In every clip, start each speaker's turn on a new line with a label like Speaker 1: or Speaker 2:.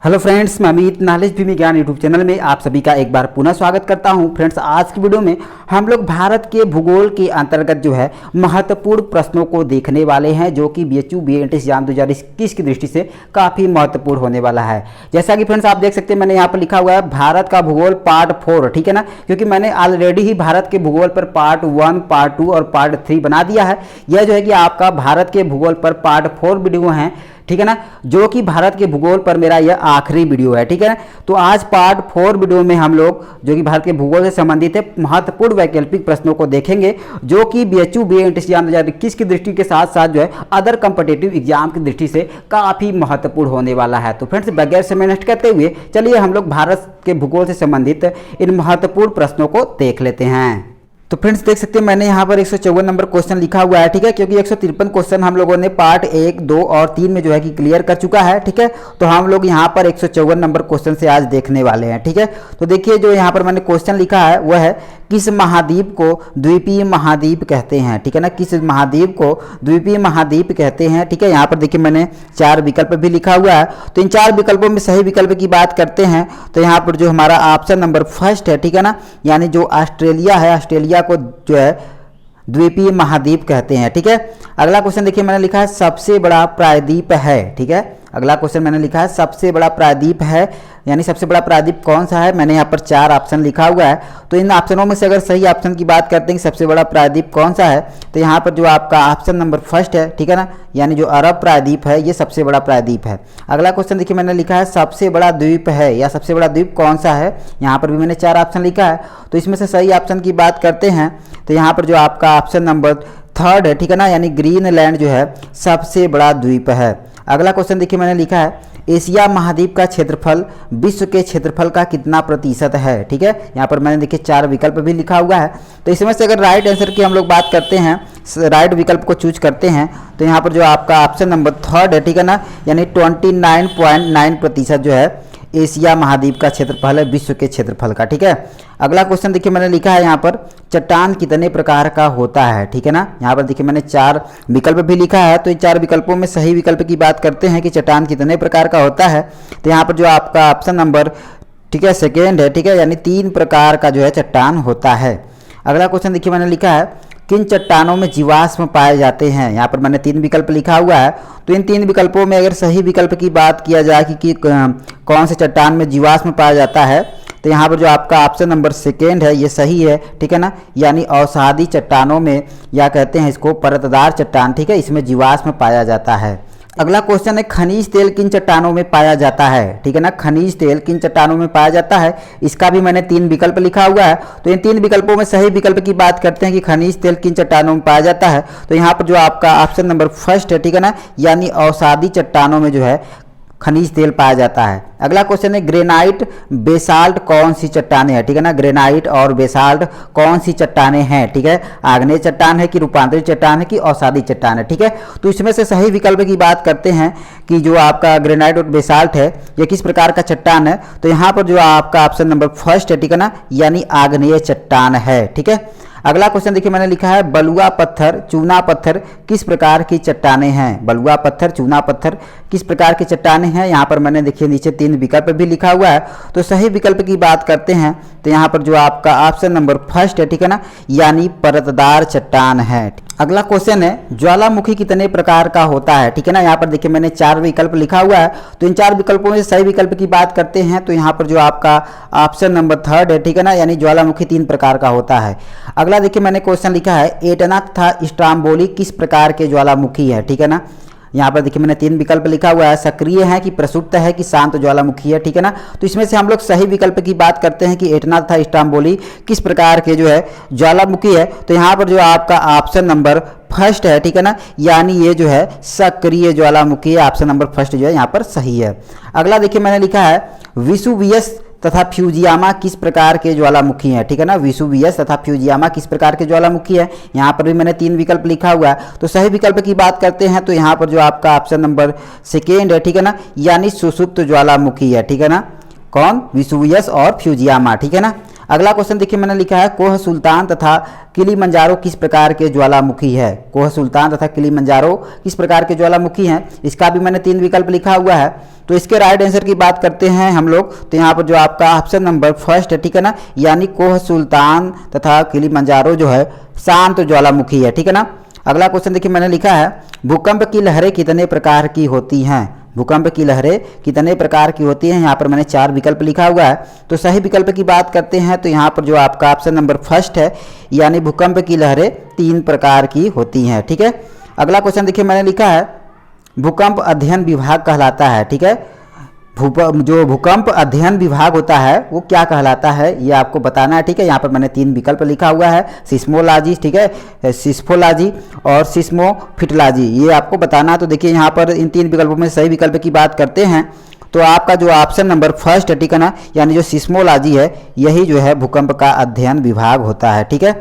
Speaker 1: Hello friends, मैं Amit knowledge भी ज्ञान यूट्यूब चैनल में आप सभी का एक बार पुनः स्वागत करता हूं। फ्रेंड्स, आज की वीडियो में हम लोग भारत के भूगोल के अंतर्गत जो है महत्वपूर्ण प्रश्नों को देखने वाले हैं, जो कि बीएचयू बी एंट्रेंस एग्जाम 2021 की दृष्टि से काफ़ी महत्वपूर्ण होने वाला है। जैसा कि फ्रेंड्स आप देख सकते हैं, मैंने यहाँ पर लिखा हुआ है भारत का भूगोल पार्ट 4, ठीक है ना, क्योंकि मैंने ऑलरेडी ही भारत के भूगोल पर पार्ट 1, पार्ट 2 और पार्ट 3 बना दिया है। यह जो है कि आपका भारत के भूगोल पर पार्ट 4 वीडियो है, ठीक है ना, जो कि भारत के भूगोल पर मेरा यह आखिरी वीडियो है, ठीक है ना। तो आज पार्ट 4 वीडियो में हम लोग जो कि भारत के भूगोल से संबंधित है महत्वपूर्ण वैकल्पिक प्रश्नों को देखेंगे, जो कि बीएचयू बी एंट्रेंस एग्जाम 2021 की दृष्टि के साथ साथ जो है अदर कॉम्पिटिटिव एग्जाम की दृष्टि से काफ़ी महत्वपूर्ण होने वाला है। तो फ्रेंड्स, बगैर समय नष्ट करते हुए चलिए हम लोग भारत के भूगोल से संबंधित इन महत्वपूर्ण प्रश्नों को देख लेते हैं। तो फ्रेंड्स देख सकते हैं, मैंने यहाँ पर 154 नंबर क्वेश्चन लिखा हुआ है, ठीक है, क्योंकि 153 क्वेश्चन हम लोगों ने पार्ट 1, 2 और 3 में जो है कि क्लियर कर चुका है, ठीक है। तो हम लोग यहाँ पर 154 नंबर क्वेश्चन से आज देखने वाले हैं, ठीक है। तो देखिए, जो यहाँ पर मैंने क्वेश्चन लिखा है वह है किस महाद्वीप को द्वीपीय महाद्वीप कहते हैं, ठीक है ना, किस महाद्वीप को द्वीपीय महाद्वीप कहते हैं, ठीक है। यहाँ पर देखिए मैंने 4 विकल्प भी लिखा हुआ है। तो इन 4 विकल्पों में सही विकल्प की बात करते हैं तो यहाँ पर जो हमारा ऑप्शन नंबर फर्स्ट है, ठीक है ना, यानी जो ऑस्ट्रेलिया है, ऑस्ट्रेलिया को जो है द्वीपीय महाद्वीप कहते हैं, ठीक है। अगला क्वेश्चन देखिए, मैंने लिखा है सबसे बड़ा प्रायद्वीप है, ठीक है। अगला क्वेश्चन मैंने लिखा है सबसे बड़ा प्रायद्वीप है, यानी सबसे बड़ा प्रायद्वीप कौन सा है। मैंने यहाँ पर 4 ऑप्शन लिखा हुआ है। तो इन ऑप्शनों में से अगर सही ऑप्शन की बात करते हैं कि सबसे बड़ा प्रायद्वीप कौन सा है, तो यहाँ पर जो आपका ऑप्शन नंबर फर्स्ट है, ठीक है ना, यानी जो अरब प्रायद्वीप है ये सबसे बड़ा प्रायद्वीप है। अगला क्वेश्चन देखिए, मैंने लिखा है सबसे बड़ा द्वीप है या सबसे बड़ा द्वीप कौन सा है। यहाँ पर भी मैंने 4 ऑप्शन लिखा है। तो इसमें से सही ऑप्शन की बात करते हैं तो यहाँ पर जो आपका ऑप्शन नंबर 3 है, ठीक है ना, यानी ग्रीनलैंड जो है सबसे बड़ा द्वीप है। अगला क्वेश्चन देखिए, मैंने लिखा है एशिया महाद्वीप का क्षेत्रफल विश्व के क्षेत्रफल का कितना प्रतिशत है, ठीक है। यहाँ पर मैंने देखिए 4 विकल्प भी लिखा हुआ है। तो इसमें से अगर राइट आंसर की हम लोग बात करते हैं, राइट विकल्प को चूज करते हैं, तो यहाँ पर जो आपका ऑप्शन नंबर 3 है, ठीक है ना, यानी 29.9% जो है एशिया महाद्वीप का क्षेत्रफल है विश्व के क्षेत्रफल का, ठीक है। अगला क्वेश्चन देखिए, मैंने लिखा है यहाँ पर चट्टान कितने प्रकार का होता है, ठीक है ना। यहाँ पर देखिए मैंने 4 विकल्प भी लिखा है। तो इन 4 विकल्पों में सही विकल्प की बात करते हैं कि चट्टान कितने प्रकार का होता है। तो यहाँ पर जो आपका ऑप्शन नंबर, ठीक है, सेकेंड है, ठीक है, यानी 3 प्रकार का जो है चट्टान होता है। अगला क्वेश्चन देखिए, मैंने लिखा है किन चट्टानों में जीवाश्म पाए जाते हैं। यहाँ पर मैंने 3 विकल्प लिखा हुआ है। तो इन 3 विकल्पों में अगर सही विकल्प की बात किया जाए कि कौन से चट्टान में जीवाश्म पाया जाता है, तो यहाँ पर जो आपका ऑप्शन नंबर सेकेंड है ये सही है, ठीक है ना, यानी अवसादी चट्टानों में, या कहते हैं इसको परतदार चट्टान, ठीक है, इसमें जीवाश्म पाया जाता है। अगला क्वेश्चन है खनिज तेल किन चट्टानों में पाया जाता है, ठीक है ना, खनिज तेल किन चट्टानों में पाया जाता है। इसका भी मैंने 3 विकल्प लिखा हुआ है। तो इन 3 विकल्पों में सही विकल्प की बात करते हैं कि खनिज तेल किन चट्टानों में पाया जाता है। तो यहाँ पर जो आपका ऑप्शन नंबर फर्स्ट है, ठीक है ना, यानी अवसादी चट्टानों में जो है खनिज तेल पाया जाता है। अगला क्वेश्चन है ग्रेनाइट बेसाल्ट कौन सी चट्टानें हैं, ठीक है ना, ग्रेनाइट और बेसाल्ट कौन सी चट्टानें हैं, ठीक है, आग्नेय चट्टान है कि रूपांतरित चट्टान है कि अवसादी चट्टान है, ठीक है। तो इसमें से सही विकल्प की बात करते हैं कि जो आपका ग्रेनाइट और बेसाल्ट है ये किस प्रकार का चट्टान है। तो यहाँ पर जो आपका ऑप्शन नंबर फर्स्ट है, ठीक है ना, यानी आग्नेय चट्टान है, ठीक है। अगला क्वेश्चन देखिए, मैंने लिखा है बलुआ पत्थर चूना पत्थर किस प्रकार की चट्टानें हैं। बलुआ पत्थर चूना पत्थर किस प्रकार की चट्टानें हैं। यहाँ पर मैंने देखिए नीचे 3 विकल्प भी लिखा हुआ है। तो सही विकल्प की बात करते हैं तो यहाँ पर जो आपका ऑप्शन नंबर फर्स्ट है, ठीक है ना, यानी परतदार चट्टान है। अगला क्वेश्चन है ज्वालामुखी कितने प्रकार का होता है, ठीक है ना। यहाँ पर देखिए मैंने 4 विकल्प लिखा हुआ है। तो इन 4 विकल्पों में सही विकल्प की बात करते हैं तो यहाँ पर जो आपका ऑप्शन नंबर 3 है, ठीक है ना, यानी ज्वालामुखी 3 प्रकार का होता है। अगला देखिए मैंने क्वेश्चन लिखा है एटना तथा स्ट्राम्बोली किस प्रकार के ज्वालामुखी है, ठीक है ना। यहाँ पर देखिए मैंने 3 विकल्प लिखा हुआ है, सक्रिय है कि प्रसुप्त है कि शांत ज्वालामुखी है, ठीक है ना। तो इसमें से हम लोग सही विकल्प की बात करते हैं कि एटना तथा स्ट्राम्बोली किस प्रकार के जो है ज्वालामुखी है। तो यहाँ पर जो आपका ऑप्शन नंबर फर्स्ट है, ठीक है ना, यानी ये जो है सक्रिय ज्वालामुखी है। ऑप्शन नंबर फर्स्ट जो है यहाँ पर सही है। अगला देखिए मैंने लिखा है विसुवियस तथा फ्यूजियामा किस प्रकार के ज्वालामुखी हैं, ठीक है ना, विसुवियस तथा फ्यूजियामा किस प्रकार के ज्वालामुखी है। यहाँ पर भी मैंने 3 विकल्प लिखा हुआ है। तो सही विकल्प की बात करते हैं तो यहाँ पर जो आपका ऑप्शन नंबर सेकेंड है, ठीक है ना, यानी सुषुप्त ज्वालामुखी है, ठीक है ना, कौन, विसुवियस और फ्यूजियामा, ठीक है ना। अगला क्वेश्चन देखिए मैंने लिखा है कोह सुल्तान तथा किलिमंजारो किस प्रकार के ज्वालामुखी है। कोह सुल्तान तथा किलिमंजारो किस प्रकार के ज्वालामुखी हैं, इसका भी मैंने 3 विकल्प लिखा हुआ है। तो इसके राइट आंसर की बात करते हैं हम लोग, तो यहाँ पर जो आपका ऑप्शन नंबर फर्स्ट है, ठीक है ना, यानी कोह सुल्तान तथा किलिमंजारो जो है शांत ज्वालामुखी है, ठीक है ना। अगला क्वेश्चन देखिए मैंने लिखा है भूकंप की लहरें कितने प्रकार की होती हैं। भूकंप की लहरें कितने प्रकार की होती हैं, यहाँ पर मैंने 4 विकल्प लिखा हुआ है। तो सही विकल्प की बात करते हैं तो यहाँ पर जो आपका ऑप्शन नंबर फर्स्ट है, यानी भूकंप की लहरें 3 प्रकार की होती हैं, ठीक है। अगला क्वेश्चन देखिए मैंने लिखा है भूकंप अध्ययन विभाग कहलाता है, ठीक है। जो भूकंप अध्ययन विभाग होता है वो क्या कहलाता है, ये आपको बताना है, ठीक है। यहाँ पर मैंने 3 विकल्प लिखा हुआ है, सिस्मोलॉजी, ठीक है, सिस्फोलॉजी और सिस्मोफिटलॉजी, ये आपको बताना है। तो देखिए यहाँ पर इन 3 विकल्पों में सही विकल्प की बात करते हैं तो आपका जो ऑप्शन नंबर फर्स्ट है, ठीक है ना, यानी जो सिस्मोलॉजी है यही जो है भूकंप का अध्ययन विभाग होता है, ठीक है।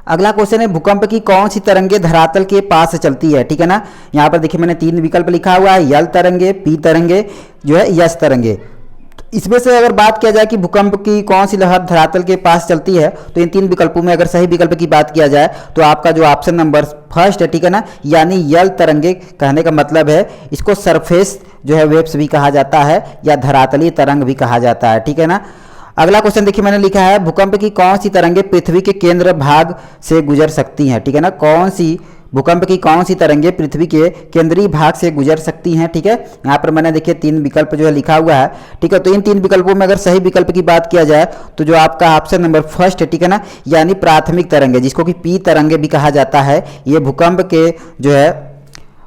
Speaker 1: अगला क्वेश्चन है भूकंप की कौन सी तरंगे धरातल के पास से चलती है, ठीक है ना। यहाँ पर देखिए मैंने 3 विकल्प लिखा हुआ है, यल तरंगे, पी तरंगे जो है यस तरंगे। इसमें से अगर बात किया जाए कि भूकंप की कौन सी लहर धरातल के पास चलती है तो इन 3 विकल्पों में अगर सही विकल्प की बात किया जाए तो आपका जो ऑप्शन नंबर फर्स्ट है, ठीक है ना, यानी यल तरंगे, कहने का मतलब है इसको सरफेस जो है वेव्स भी कहा जाता है या धरातलीय तरंग भी कहा जाता है, ठीक है ना। अगला क्वेश्चन देखिए मैंने लिखा है भूकंप की कौन सी तरंगे पृथ्वी के केंद्र भाग से गुजर सकती हैं, ठीक है ना। कौन सी भूकंप की कौन सी तरंगे पृथ्वी के केंद्रीय भाग से गुजर सकती हैं, ठीक है। यहाँ पर मैंने देखिए 3 विकल्प जो है लिखा हुआ है, ठीक है। तो इन 3 विकल्पों में अगर सही विकल्प की बात किया जाए तो जो आपका ऑप्शन नंबर फर्स्ट है, ठीक है ना, यानी प्राथमिक तरंगे, जिसको कि पी तरंगे भी कहा जाता है, ये भूकंप के जो है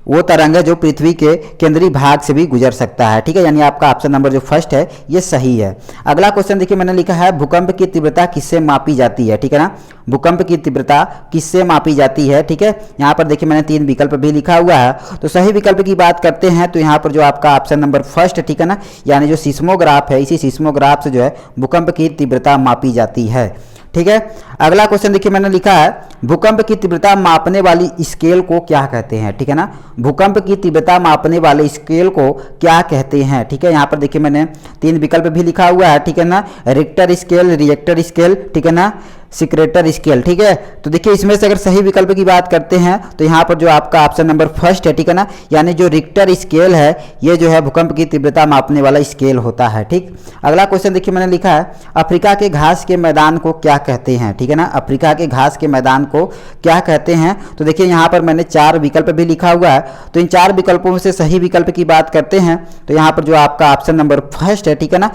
Speaker 1: वो तरंग है जो पृथ्वी के केंद्रीय भाग से भी गुजर सकता है, ठीक है। यानी आपका ऑप्शन नंबर जो फर्स्ट है ये सही है। अगला क्वेश्चन देखिए मैंने लिखा है भूकंप की तीव्रता किससे मापी जाती है, ठीक है ना। भूकंप की तीव्रता किससे मापी जाती है, ठीक है। यहाँ पर देखिए मैंने 3 विकल्प भी लिखा हुआ है। तो सही विकल्प की बात करते हैं तो यहाँ पर जो आपका ऑप्शन नंबर फर्स्ट है, ठीक है ना, यानी जो सिस्मोग्राफ है, इसी सिस्मोग्राफ से जो है भूकंप की तीव्रता मापी जाती है, ठीक है। अगला क्वेश्चन देखिए मैंने लिखा है भूकंप की तीव्रता मापने वाली स्केल को क्या कहते हैं, ठीक है ना। भूकंप की तीव्रता मापने वाले स्केल को क्या कहते हैं, ठीक है। यहाँ पर देखिए मैंने 3 विकल्प भी लिखा हुआ है, ठीक है ना, रिक्टर स्केल, रिएक्टर स्केल, ठीक है ना, सिक्रेटर स्केल, ठीक है। तो देखिए इसमें से अगर सही विकल्प की बात करते हैं तो यहाँ पर जो आपका ऑप्शन नंबर फर्स्ट है, ठीक है ना, यानी जो रिक्टर स्केल है ये जो है भूकंप की तीव्रता मापने वाला स्केल होता है, ठीक। अगला क्वेश्चन देखिए मैंने लिखा है अफ्रीका के घास के मैदान को क्या कहते हैं, ठीक है ना। अफ्रीका के घास के मैदान को क्या कहते हैं, तो देखिए यहाँ पर मैंने 4 विकल्प भी लिखा हुआ है। तो इन 4 विकल्पों में से सही विकल्प की बात करते हैं तो यहाँ पर जो आपका ऑप्शन नंबर फर्स्ट है, ठीक है ना,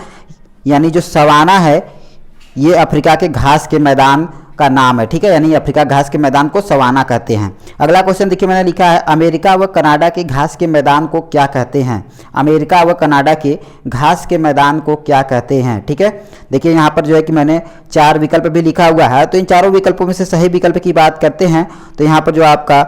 Speaker 1: यानी जो सवाना है ये अफ्रीका के घास के मैदान का नाम है, ठीक है, यानी अफ्रीका घास के मैदान को सवाना कहते हैं। अगला क्वेश्चन देखिए मैंने लिखा है अमेरिका व कनाडा के घास के मैदान को क्या कहते हैं। अमेरिका व कनाडा के घास के मैदान को क्या कहते हैं, ठीक है। देखिए यहाँ पर जो है कि मैंने 4 विकल्प भी लिखा हुआ है। तो इन चारों विकल्पों में से सही विकल्प की बात करते हैं तो यहाँ पर जो आपका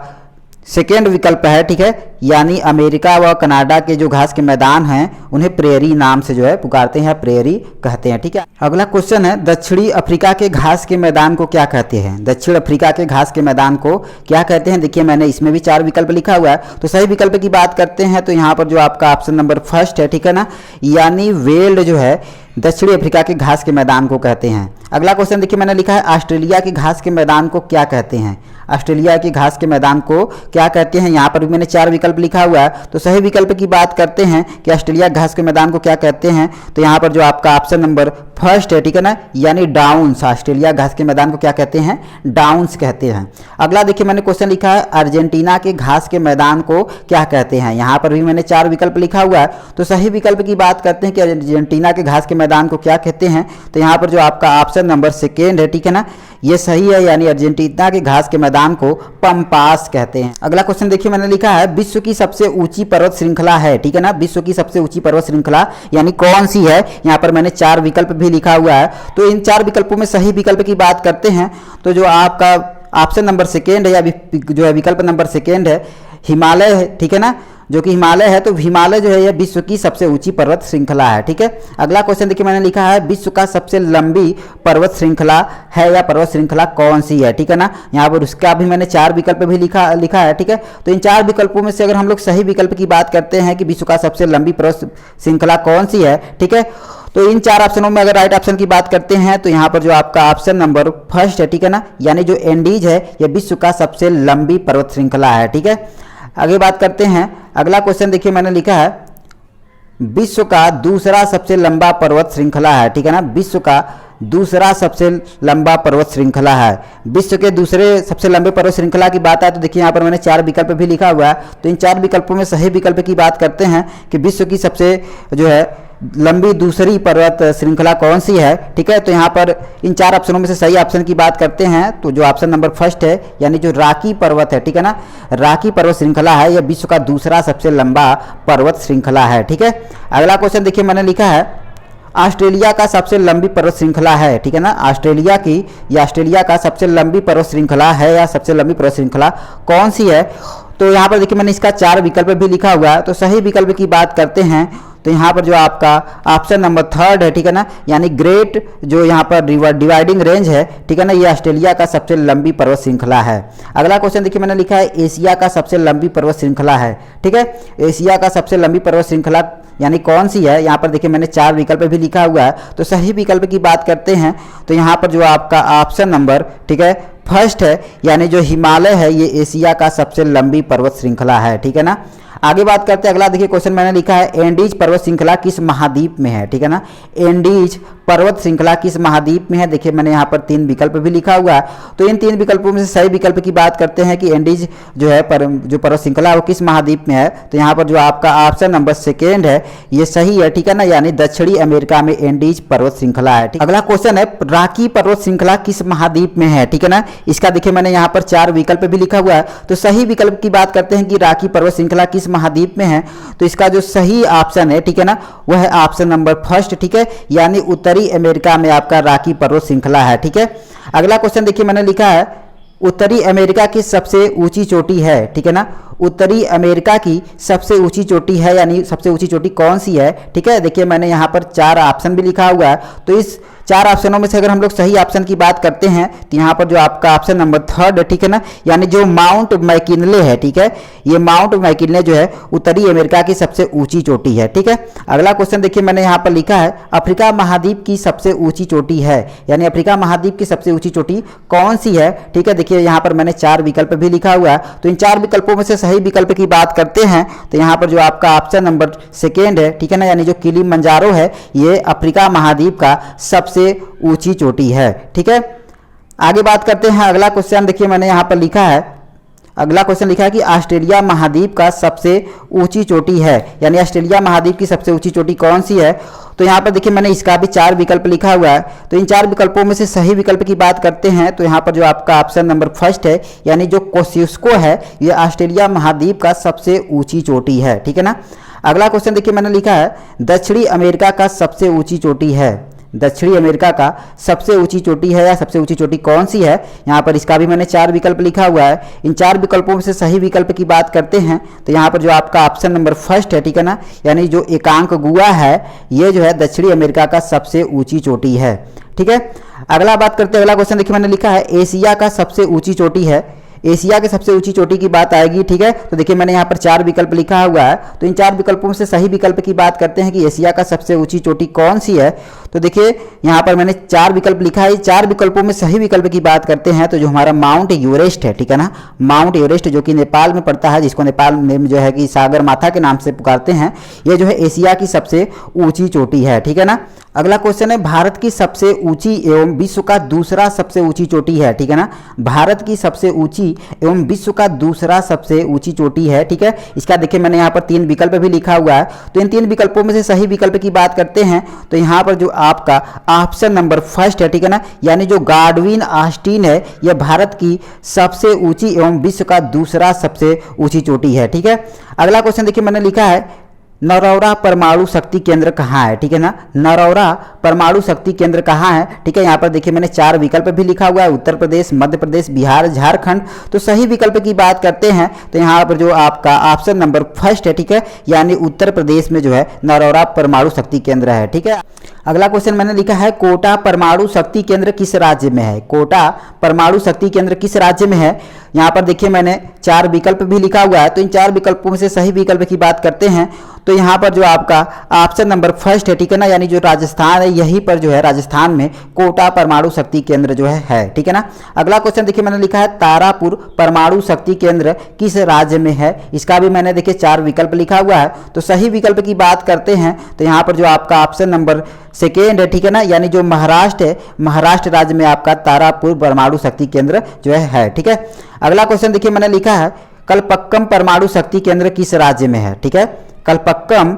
Speaker 1: सेकेंड विकल्प है, ठीक है, यानी अमेरिका व कनाडा के जो घास के मैदान हैं उन्हें प्रेयरी नाम से जो है पुकारते हैं, प्रेयरी कहते हैं, ठीक है। अगला क्वेश्चन है दक्षिणी अफ्रीका के घास के मैदान को क्या कहते हैं। दक्षिण अफ्रीका के घास के मैदान को क्या कहते हैं, देखिए मैंने इसमें भी 4 विकल्प लिखा हुआ है। तो सही विकल्प की बात करते हैं तो यहाँ पर जो आपका ऑप्शन नंबर फर्स्ट है, ठीक है ना, यानी वेल्ड जो है दक्षिणी अफ्रीका के घास के मैदान को कहते हैं। अगला क्वेश्चन देखिए मैंने लिखा है ऑस्ट्रेलिया के घास के मैदान को क्या कहते हैं। ऑस्ट्रेलिया के घास के मैदान को क्या कहते हैं, यहाँ पर भी मैंने 4 विकल्प लिखा हुआ है। तो सही विकल्प की बात करते हैं कि ऑस्ट्रेलिया घास के मैदान को क्या कहते हैं तो यहाँ पर जो आपका ऑप्शन नंबर फर्स्ट है, ठीक है ना, यानी डाउन्स। ऑस्ट्रेलिया घास के मैदान को क्या कहते हैं, डाउन्स कहते हैं। अगला देखिए मैंने क्वेश्चन लिखा है अर्जेंटीना के घास के मैदान को क्या कहते हैं। यहाँ पर भी मैंने 4 विकल्प लिखा हुआ है। तो सही विकल्प की बात करते हैं कि अर्जेंटीना के घास के मैदान को क्या कहते हैं तो यहाँ पर जो आपका ऑप्शन नंबर सेकेंड है, ठीक है ना, ये सही है, यानी अर्जेंटीना के घास के मैदान को पंपास कहते हैं। अगला क्वेश्चन देखिए मैंने लिखा है विश्व की सबसे ऊंची पर्वत श्रृंखला है, ठीक है ना, विश्व की सबसे ऊंची पर्वत श्रृंखला यानी कौन सी है। यहाँ पर मैंने 4 विकल्प भी लिखा हुआ है। तो इन 4 विकल्पों में सही विकल्प की बात करते हैं तो जो आपका ऑप्शन नंबर सेकेंड है या जो है विकल्प नंबर सेकेंड है हिमालय है, ठीक है ना, जो कि हिमालय है। तो हिमालय जो है यह विश्व की सबसे ऊंची पर्वत श्रृंखला है, ठीक है। अगला क्वेश्चन देखिए मैंने लिखा है विश्व का सबसे लंबी पर्वत श्रृंखला है या पर्वत श्रृंखला कौन सी है, ठीक है ना। यहाँ पर उसका भी मैंने 4 विकल्प भी लिखा है, ठीक है। तो इन 4 विकल्पों में से अगर हम लोग सही विकल्प की बात करते हैं कि विश्व का सबसे लंबी पर्वत श्रृंखला कौन सी है, ठीक है, तो इन 4 ऑप्शनों में अगर राइट ऑप्शन की बात करते हैं तो यहाँ पर जो आपका ऑप्शन नंबर फर्स्ट है, ठीक है ना, यानी जो एंडीज है यह विश्व का सबसे लंबी पर्वत श्रृंखला है, ठीक है। आगे बात करते हैं, अगला क्वेश्चन देखिए मैंने लिखा है विश्व का दूसरा सबसे लंबा पर्वत श्रृंखला है, ठीक है ना, विश्व का दूसरा सबसे लंबा पर्वत श्रृंखला है। विश्व के दूसरे सबसे लंबे पर्वत श्रृंखला की बात आए तो देखिए यहाँ पर मैंने 4 विकल्प भी लिखा हुआ है। तो इन 4 विकल्पों में सही विकल्प की बात करते हैं कि विश्व की सबसे जो है लंबी दूसरी पर्वत श्रृंखला कौन सी है, ठीक है। तो यहाँ पर इन 4 ऑप्शनों में से सही ऑप्शन की बात करते हैं तो जो ऑप्शन नंबर फर्स्ट है, यानी जो राकी पर्वत है, ठीक है ना, राकी पर्वत श्रृंखला है, यह विश्व का दूसरा सबसे लंबा पर्वत श्रृंखला है, ठीक है। अगला क्वेश्चन देखिए मैंने लिखा है ऑस्ट्रेलिया का सबसे लंबी पर्वत श्रृंखला है, ठीक है ना, ऑस्ट्रेलिया का सबसे लंबी पर्वत श्रृंखला है या सबसे लंबी पर्वत श्रृंखला कौन सी है। तो यहाँ पर देखिए मैंने इसका 4 विकल्प भी लिखा हुआ है। तो सही विकल्प की बात करते हैं तो यहाँ पर जो आपका ऑप्शन नंबर थर्ड है, ठीक है ना, यानी ग्रेट जो यहाँ पर डिवाइडिंग रेंज है, ठीक है ना, ये ऑस्ट्रेलिया का सबसे लंबी पर्वत श्रृंखला है। अगला क्वेश्चन देखिए मैंने लिखा है एशिया का सबसे लंबी पर्वत श्रृंखला है, ठीक है। एशिया का सबसे लंबी पर्वत श्रृंखला यानी कौन सी है, यहाँ पर देखिए मैंने 4 विकल्प भी लिखा हुआ है। तो सही विकल्प की बात करते हैं तो यहाँ पर जो आपका ऑप्शन नंबर, ठीक है, फर्स्ट है, यानी जो हिमालय है ये एशिया का सबसे लंबी पर्वत श्रृंखला है, ठीक है ना। आगे बात करते हैं, अगला देखिए क्वेश्चन मैंने लिखा है एंडीज पर्वत श्रृंखला किस महाद्वीप में है, ठीक है ना, एंडीज पर्वत श्रृंखला किस महाद्वीप में है। देखिए मैंने यहाँ पर 3 विकल्प भी लिखा हुआ है। तो इन 3 विकल्पों में से सही विकल्प की बात करते हैं कि एंडीज जो है जो पर्वत श्रृंखला है वो किस महाद्वीप में है। तो यहाँ पर जो आपका ऑप्शन नंबर सेकेंड है ये सही है, ठीक है ना, यानी दक्षिणी अमेरिका में एंडीज पर्वत श्रृंखला है। अगला क्वेश्चन है राकी पर्वत श्रृंखला किस महाद्वीप में है, ठीक है ना। इसका देखिए मैंने यहाँ पर 4 विकल्प भी लिखा हुआ है। तो सही विकल्प की बात करते हैं कि राकी पर्वत श्रृंखला किस महाद्वीप में है। तो इसका जो सही ऑप्शन है, ठीक है ना, वह है ऑप्शन नंबर फर्स्ट, ठीक है, यानी उत्तरी अमेरिका में आपका राकी पर्वत श्रृंखला है, ठीक है। अगला क्वेश्चन देखिए मैंने लिखा है उत्तरी अमेरिका की सबसे ऊंची चोटी है, ठीक है ना, उत्तरी अमेरिका की सबसे ऊंची चोटी है, यानी सबसे ऊंची चोटी कौन सी है, ठीक है। देखिए मैंने यहाँ पर 4 ऑप्शन भी लिखा हुआ है। तो इस 4 ऑप्शनों में से अगर हम लोग सही ऑप्शन की बात करते हैं तो यहाँ पर जो आपका ऑप्शन नंबर थर्ड है, ठीक है ना, यानी जो माउंट मैकिनले है, ठीक है, ये माउंट मैकिनले जो है उत्तरी अमेरिका की सबसे ऊंची चोटी है, ठीक है। अगला क्वेश्चन देखिए मैंने यहाँ पर लिखा है अफ्रीका महाद्वीप की सबसे ऊंची चोटी है, यानी अफ्रीका महाद्वीप की सबसे ऊंची चोटी कौन सी है, ठीक है। देखिए यहाँ पर मैंने 4 विकल्प भी लिखा हुआ है। तो इन 4 विकल्पों में से सही विकल्प की बात करते हैं तो यहाँ पर जो आपका ऑप्शन नंबर सेकेंड है, ठीक है ना, यानी जो किलिमंजारो है ये अफ्रीका महाद्वीप का सबसे ऊंची चोटी है, ठीक है। आगे बात करते हैं, अगला क्वेश्चन देखिए मैंने यहाँ पर लिखा है, अगला क्वेश्चन लिखा है कि ऑस्ट्रेलिया महाद्वीप का सबसे ऊंची चोटी है, यानी ऑस्ट्रेलिया महाद्वीप की सबसे ऊंची चोटी कौन सी है। तो यहाँ पर देखिए मैंने इसका भी 4 विकल्प लिखा हुआ है। तो इन 4 विकल्पों में से सही विकल्प की बात करते हैं तो यहाँ पर जो आपका ऑप्शन नंबर फर्स्ट है, यानी जो कोसिस्को है ये ऑस्ट्रेलिया महाद्वीप का सबसे ऊंची चोटी है, ठीक है ना। अगला क्वेश्चन देखिए मैंने लिखा है दक्षिणी अमेरिका का सबसे ऊंची चोटी है, दक्षिणी अमेरिका का सबसे ऊंची चोटी है या सबसे ऊंची चोटी कौन सी है। यहाँ पर इसका भी मैंने 4 विकल्प लिखा हुआ है। इन 4 विकल्पों में से सही विकल्प की बात करते हैं तो यहाँ पर जो आपका ऑप्शन नंबर फर्स्ट है, ठीक है ना, यानी जो एकांक गुआ है ये जो है दक्षिणी अमेरिका का सबसे ऊंची चोटी है, ठीक है। अगला बात करते हैं, अगला क्वेश्चन देखिए मैंने लिखा है एशिया का सबसे ऊंची चोटी है, एशिया के सबसे ऊंची चोटी की बात आएगी, ठीक है। तो देखिए मैंने यहाँ पर 4 विकल्प लिखा हुआ है। तो इन 4 विकल्पों में से सही विकल्प की बात करते हैं कि एशिया का सबसे ऊंची चोटी कौन सी है। तो देखिए यहाँ पर मैंने 4 विकल्प लिखा है। 4 विकल्पों में सही विकल्प की बात करते हैं तो जो हमारा माउंट एवरेस्ट है, ठीक है ना, माउंट एवरेस्ट जो कि नेपाल में पड़ता है, जिसको नेपाल में जो है कि सागर माथा के नाम से पुकारते हैं, ये जो है एशिया की सबसे ऊंची चोटी है, ठीक है ना। अगला क्वेश्चन है भारत की सबसे ऊंची एवं विश्व का दूसरा सबसे ऊंची चोटी है, ठीक है ना, भारत की सबसे ऊंची एवं विश्व का दूसरा सबसे ऊंची चोटी है, ठीक है। इसका देखिए मैंने यहाँ पर 3 विकल्प भी लिखा हुआ है। तो इन 3 विकल्पों में से सही विकल्प की बात करते हैं तो यहाँ पर जो आपका ऑप्शन नंबर फर्स्ट है, ठीक है ना, यानी जो गार्डविन ऑस्टिन है यह भारत की सबसे ऊंची एवं विश्व का दूसरा सबसे ऊंची चोटी है, ठीक है। अगला क्वेश्चन देखिए मैंने लिखा है नरौरा परमाणु शक्ति केंद्र कहाँ है, ठीक है ना, नरौरा परमाणु शक्ति केंद्र कहाँ है, ठीक है। यहाँ पर देखिए मैंने 4 विकल्प भी लिखा हुआ है, उत्तर प्रदेश, मध्य प्रदेश, बिहार, झारखंड। तो सही विकल्प की बात करते हैं तो यहाँ पर जो आपका ऑप्शन नंबर फर्स्ट है, ठीक है, यानी उत्तर प्रदेश में जो है नरौरा परमाणु शक्ति केंद्र है, ठीक है। अगला क्वेश्चन मैंने लिखा है कोटा परमाणु शक्ति केंद्र किस राज्य में है, कोटा परमाणु शक्ति केंद्र किस राज्य में है। यहाँ पर देखिए मैंने 4 विकल्प भी लिखा हुआ है। तो इन 4 विकल्पों में से सही विकल्प की बात करते हैं तो यहाँ पर जो आपका ऑप्शन नंबर फर्स्ट है, ठीक है ना, यानी जो राजस्थान है, यहीं पर जो है राजस्थान में कोटा परमाणु शक्ति केंद्र जो है, ठीक है ना। अगला क्वेश्चन देखिए मैंने लिखा है तारापुर परमाणु शक्ति केंद्र किस राज्य में है। इसका भी मैंने देखिए 4 विकल्प लिखा हुआ है, तो सही विकल्प की बात करते हैं तो यहाँ पर जो आपका ऑप्शन नंबर सेकेंड है, ठीक है ना, यानी जो महाराष्ट्र है, महाराष्ट्र राज्य में आपका तारापुर परमाणु शक्ति केंद्र जो है, ठीक है। अगला क्वेश्चन देखिए मैंने लिखा है कलपक्कम परमाणु शक्ति केंद्र किस राज्य में है, ठीक है। कलपक्कम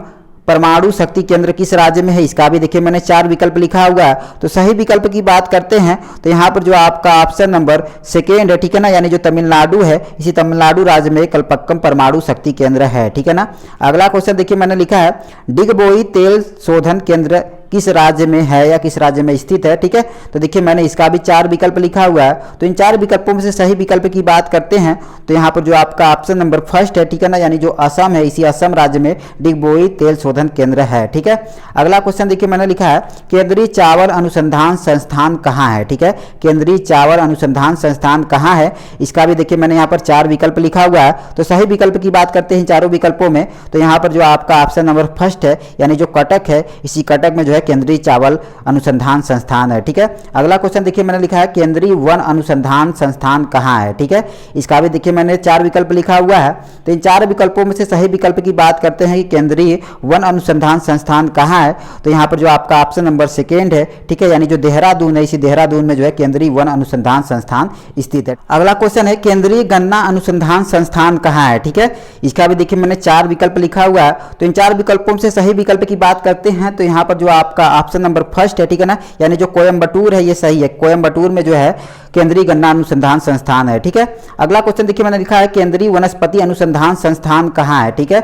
Speaker 1: परमाणु शक्ति केंद्र किस राज्य में है, इसका भी देखिए मैंने 4 विकल्प लिखा हुआ है, तो सही विकल्प की बात करते हैं तो यहाँ पर जो आपका ऑप्शन नंबर सेकेंड है, ठीक है ना, यानी जो तमिलनाडु है, इसी तमिलनाडु राज्य में कलपक्कम परमाणु शक्ति केंद्र है, ठीक है ना। अगला क्वेश्चन देखिए मैंने लिखा है डिगबोई तेल शोधन केंद्र किस राज्य में है या किस राज्य में स्थित है, ठीक है। तो देखिए मैंने इसका भी 4 विकल्प लिखा हुआ है, तो इन 4 विकल्पों में से सही विकल्प की बात करते हैं तो यहाँ पर जो आपका ऑप्शन नंबर फर्स्ट है, ठीक है ना, यानी जो असम है, इसी असम राज्य में डिगबोई तेल शोधन केंद्र है, ठीक है। अगला क्वेश्चन देखिए मैंने लिखा है केंद्रीय चावल अनुसंधान संस्थान कहाँ है, ठीक है। केंद्रीय चावल अनुसंधान संस्थान कहाँ है, इसका भी देखिए मैंने यहाँ पर 4 विकल्प लिखा हुआ है, तो सही विकल्प की बात करते हैं चारों विकल्पों में तो यहाँ पर जो आपका ऑप्शन नंबर फर्स्ट है, यानी जो कटक है, इसी कटक में जो है केंद्रीय चावल अनुसंधान संस्थान है, ठीक है। अगला क्वेश्चन देखिए मैंने लिखा है केंद्रीय वन अनुसंधान संस्थान कहाँ है, ठीक है। इसका भी देखिए मैंने 4 विकल्प लिखा हुआ है, तो इन 4 विकल्पों में से सही विकल्प की बात करते हैं कि केंद्रीय वन अनुसंधान संस्थान कहाँ है, तो यहाँ पर जो आपका ऑप्शन नंबर सेकेंड है, ठीक है, यानी जो देहरादून है, इसी देहरादून में जो है केंद्रीय वन अनुसंधान संस्थान स्थित है। अगला क्वेश्चन है केंद्रीय गन्ना अनुसंधान संस्थान कहाँ है, ठीक है। इसका भी देखिए मैंने 4 विकल्प लिखा हुआ है, तो इन 4 विकल्पों से सही विकल्प की बात करते हैं तो यहाँ पर जो आपका ऑप्शन नंबर फर्स्ट है, ठीक है ना, यानी जो कोयम्बटूर है, ये सही है, कोयम्बटूर में जो है केंद्रीय गन्ना अनुसंधान संस्थान है, ठीक है। अगला क्वेश्चन देखिए मैंने लिखा है केंद्रीय वनस्पति अनुसंधान संस्थान कहाँ है, ठीक है।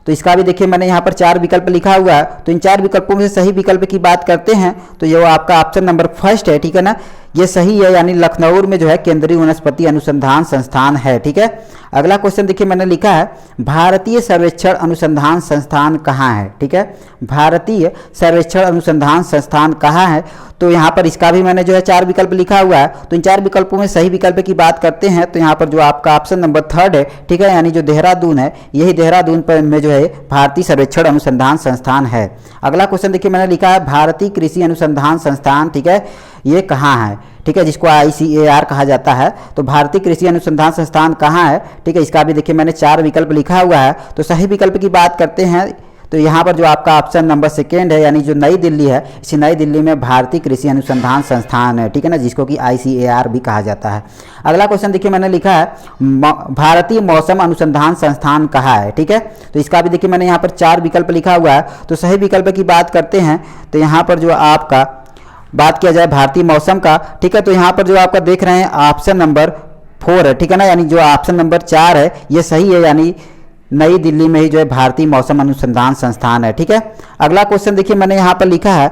Speaker 1: तो इसका भी देखिए मैंने यहाँ पर 4 विकल्प लिखा हुआ है, तो इन 4 विकल्पों में से सही विकल्प की बात करते हैं तो ये आपका ऑप्शन नंबर फर्स्ट है, ठीक है ना, ये सही है, यानी लखनऊ में जो है केंद्रीय वनस्पति अनुसंधान संस्थान है, ठीक है। अगला क्वेश्चन देखिए मैंने लिखा है भारतीय सर्वेक्षण अनुसंधान संस्थान कहाँ है, ठीक है। भारतीय सर्वेक्षण अनुसंधान संस्थान कहाँ है, तो यहाँ पर इसका भी मैंने जो है 4 विकल्प लिखा हुआ है, तो इन 4 विकल्पों में सही विकल्प की बात करते हैं तो यहाँ पर जो आपका ऑप्शन नंबर थर्ड है, ठीक है, यानी जो देहरादून है, यही देहरादून पर में जो है भारतीय सर्वेक्षण अनुसंधान संस्थान है। अगला क्वेश्चन देखिए मैंने लिखा है भारतीय कृषि अनुसंधान संस्थान, ठीक है, ये कहाँ है, ठीक है, जिसको ICAR कहा जाता है, तो भारतीय कृषि अनुसंधान संस्थान कहाँ है, ठीक है। इसका भी देखिए मैंने 4 विकल्प लिखा हुआ है, तो सही विकल्प की बात करते हैं तो यहाँ पर जो आपका ऑप्शन नंबर सेकेंड है, यानी जो नई दिल्ली है, इसी नई दिल्ली में भारतीय कृषि अनुसंधान संस्थान है, ठीक है ना, जिसको कि ICAR भी कहा जाता है। अगला क्वेश्चन देखिए मैंने लिखा है भारतीय मौसम अनुसंधान संस्थान कहाँ है, ठीक है। तो इसका भी देखिए मैंने यहाँ पर 4 विकल्प लिखा हुआ है, तो सही विकल्प की बात करते हैं तो यहाँ पर जो आपका बात किया जाए भारतीय मौसम का, ठीक है, तो यहाँ पर जो आपका देख रहे हैं ऑप्शन नंबर 4 है, ठीक है ना, यानी जो ऑप्शन नंबर 4 है ये सही है, यानी नई दिल्ली में ही जो है भारतीय मौसम अनुसंधान संस्थान है, ठीक है। अगला क्वेश्चन देखिए मैंने यहाँ पर लिखा है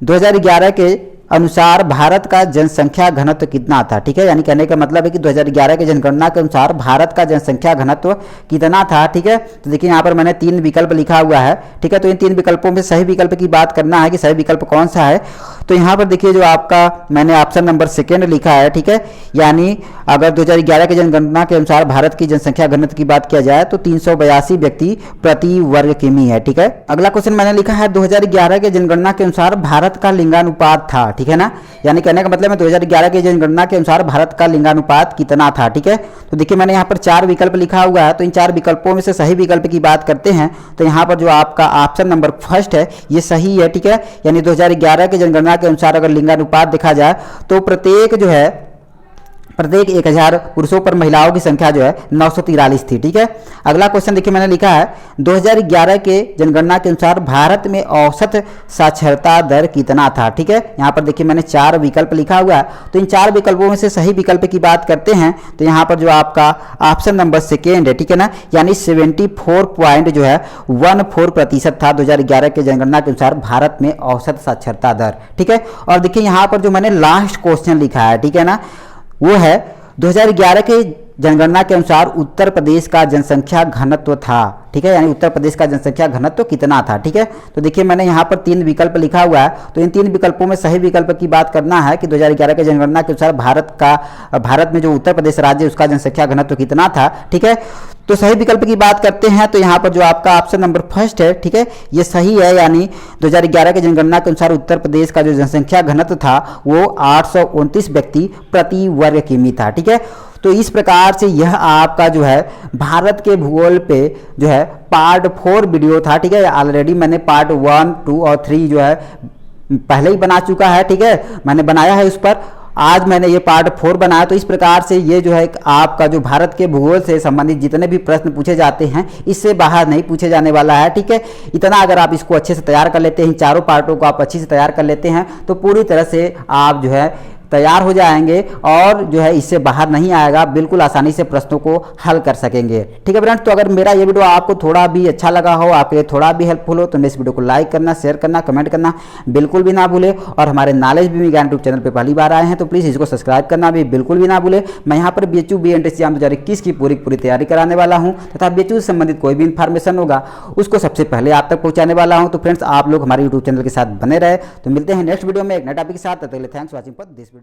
Speaker 1: 2011 के अनुसार भारत का जनसंख्या घनत्व कितना था, ठीक है, यानी कहने का मतलब है कि 2011 के जनगणना के अनुसार भारत का जनसंख्या घनत्व कितना था, ठीक है। तो देखिए यहाँ पर मैंने 3 विकल्प लिखा हुआ है, ठीक है, तो इन 3 विकल्पों में सही विकल्प की बात करना है कि सही विकल्प कौन सा है, तो यहाँ पर देखिए जो आपका मैंने ऑप्शन नंबर सेकेंड लिखा है, ठीक है, यानी अगर 2011 के जनगणना के अनुसार भारत की जनसंख्या घनत्व की बात किया जाए तो 382 व्यक्ति प्रति वर्ग किमी है, ठीक है। अगला क्वेश्चन मैंने लिखा है 2011 के जनगणना के अनुसार भारत का लिंगानुपात था, ठीक है ना, यानी कहने का मतलब है 2011 के जनगणना के अनुसार भारत का लिंगानुपात कितना था, ठीक है। तो देखिए मैंने यहाँ पर 4 विकल्प लिखा हुआ है, तो इन 4 विकल्पों में से सही विकल्प की बात करते हैं तो यहाँ पर जो आपका ऑप्शन नंबर फर्स्ट है ये सही है, ठीक है, यानी 2011 के जनगणना के अनुसार अगर लिंगानुपात देखा जाए तो प्रत्येक 1000 पुरुषों पर महिलाओं की संख्या जो है 943 थी, ठीक है। अगला क्वेश्चन देखिए मैंने लिखा है 2011 के जनगणना के अनुसार भारत में औसत साक्षरता दर कितना था, ठीक है। यहाँ पर देखिए मैंने 4 विकल्प लिखा हुआ है, तो इन 4 विकल्पों में से सही विकल्प की बात करते हैं तो यहाँ पर जो आपका ऑप्शन नंबर सेकेंड है, ठीक है ना, यानी 74.14% था 2011 के जनगणना के अनुसार भारत में औसत साक्षरता दर, ठीक है। और देखिए यहाँ पर जो मैंने लास्ट क्वेश्चन लिखा है, ठीक है ना, वो है 2011 के जनगणना के अनुसार उत्तर प्रदेश का जनसंख्या घनत्व था, ठीक है, यानी उत्तर प्रदेश का जनसंख्या घनत्व कितना था, ठीक है। तो देखिए मैंने यहाँ पर 3 विकल्प लिखा हुआ है, तो इन 3 विकल्पों में सही विकल्प की बात करना है कि 2011 के जनगणना के अनुसार भारत में जो उत्तर प्रदेश राज्य उसका जनसंख्या घनत्व कितना था, ठीक है। तो सही विकल्प की बात करते हैं तो यहाँ पर जो आपका ऑप्शन नंबर फर्स्ट है, ठीक है, ये सही है, यानी 2011 के जनगणना के अनुसार उत्तर प्रदेश का जो जनसंख्या घनत्व था वो 829 व्यक्ति प्रति वर्ग किमी था, ठीक है। तो इस प्रकार से यह आपका जो है भारत के भूगोल पे जो है पार्ट 4 वीडियो था, ठीक है। ऑलरेडी मैंने पार्ट 1, 2 और 3 जो है पहले ही बना चुका है, ठीक है, मैंने बनाया है उस पर। आज मैंने ये पार्ट 4 बनाया। तो इस प्रकार से ये जो है आपका जो भारत के भूगोल से संबंधित जितने भी प्रश्न पूछे जाते हैं इससे बाहर नहीं पूछे जाने वाला है, ठीक है। इतना अगर आप इसको अच्छे से तैयार कर लेते हैं, चारों पार्टों को आप अच्छे से तैयार कर लेते हैं तो पूरी तरह से आप जो है तैयार हो जाएंगे और जो है इससे बाहर नहीं आएगा, बिल्कुल आसानी से प्रश्नों को हल कर सकेंगे, ठीक है फ्रेंड्स। तो अगर मेरा ये वीडियो आपको थोड़ा भी अच्छा लगा हो, आपके लिए थोड़ा भी हेल्पफुल हो, तो मेरे इस वीडियो को लाइक करना, शेयर करना, कमेंट करना बिल्कुल भी ना भूले। और हमारे नॉलेज भी ज्ञान यूट्यूब चैनल पर पहली बार आए हैं तो प्लीज़ इसको सब्सक्राइब करना भी बिल्कुल भी ना भूले। मैं यहाँ पर BHU BNT एग्जाम 2021 की पूरी तैयारी कराने वाला हूँ तथा BHU से संबंधित कोई भी इन्फॉर्मेशन होगा उसको सबसे पहले आप तक पहुँचाने वाला हूँ। तो फ्रेंड्स आप लोग हमारे यूट्यूब चैनल के साथ बने रहे। तो मिलते हैं नेक्स्ट वीडियो में एक नए टॉपिक के साथ। तब तक के लिए thanks for watching this video.